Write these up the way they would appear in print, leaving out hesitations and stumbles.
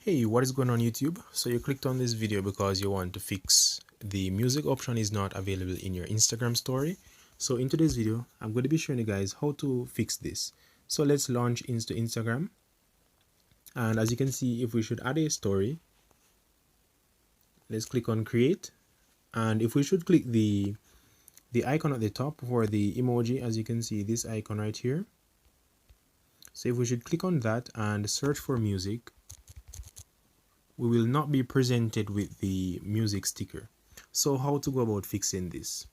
Hey, what is going on YouTube? So you clicked on this video because you want to fix the music option is not available in your Instagram story. So in today's video, I'm going to be showing you guys how to fix this. So let's launch into Instagram. And as you can see, if we should add a story, let's click on create. And if we should click the icon at the top for the emoji, as you can see this icon right here. So if we should click on that and search for music, we will not be presented with the music sticker. So how to go about fixing this?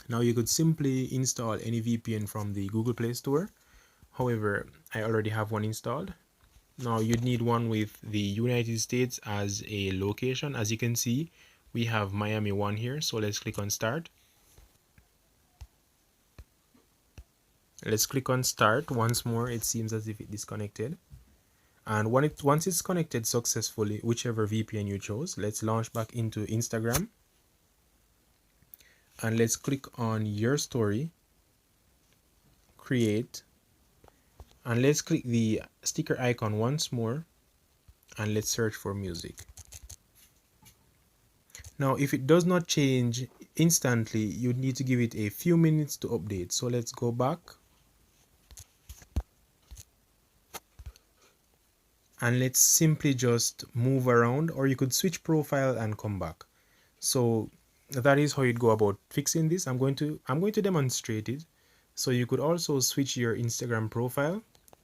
Now you could simply install any VPN from the Google Play Store. However, I already have one installed. Now you'd need one with the United States as a location. As you can see, we have Miami 1 here. So let's click on start. Let's click on start once more. It seems as if it disconnected. And once it's connected successfully, whichever VPN you chose, let's launch back into Instagram. And let's click on your story, create, and let's click the sticker icon once more, and let's search for music. Now, if it does not change instantly, you need to give it a few minutes to update. So let's go back. And let's simply just move around, or you could switch profile and come back. So that is how you'd go about fixing this. I'm going to demonstrate it. So you could also switch your Instagram profile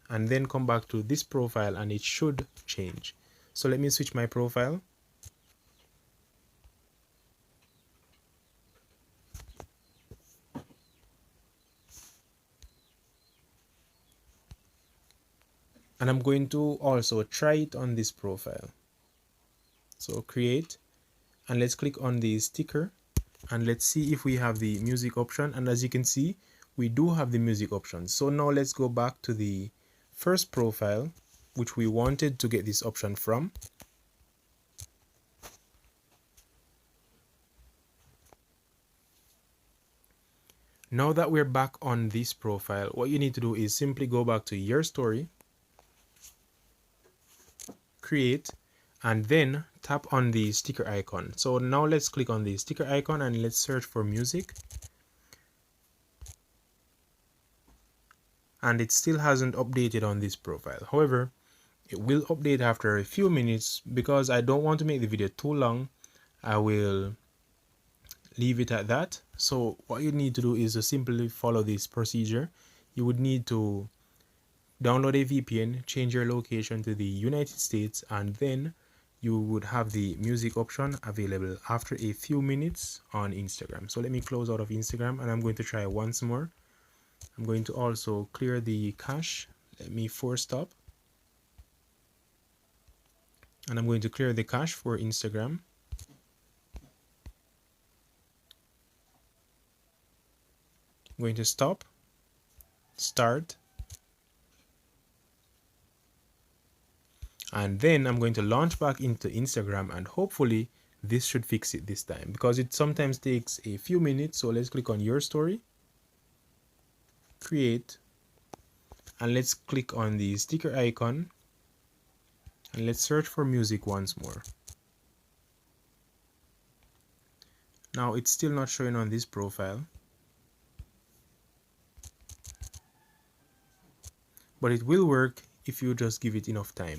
and then come back to this profile and it should change. So let me switch my profile. And I'm going to also try it on this profile. So create, and let's click on the sticker and let's see if we have the music option. And as you can see, we do have the music option. So now let's go back to the first profile, which we wanted to get this option from. Now that we're back on this profile, what you need to do is simply go back to your story, create, and then tap on the sticker icon. So now let's click on the sticker icon and let's search for music. And it still hasn't updated on this profile. However, it will update after a few minutes. Because I don't want to make the video too long, I will leave it at that. So what you need to do is to simply follow this procedure. You would need to download a VPN, change your location to the United States, and then you would have the music option available after a few minutes on Instagram. So let me close out of Instagram and I'm going to try once more. I'm going to also clear the cache. Let me force stop. And I'm going to clear the cache for Instagram. I'm going to stop, start, and then I'm going to launch back into Instagram, and hopefully this should fix it this time, because it sometimes takes a few minutes. So let's click on your story, create, and let's click on the sticker icon and let's search for music once more. Now it's still not showing on this profile, but it will work if you just give it enough time.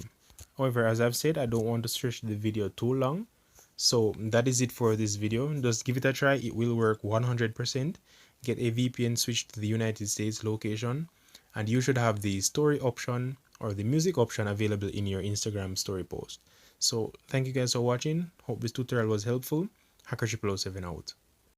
However, as I've said, I don't want to stretch the video too long. So that is it for this video. Just give it a try. It will work 100%. Get a VPN switched to the United States location, and you should have the story option or the music option available in your Instagram story post. So thank you guys for watching. Hope this tutorial was helpful. Hacker007 out.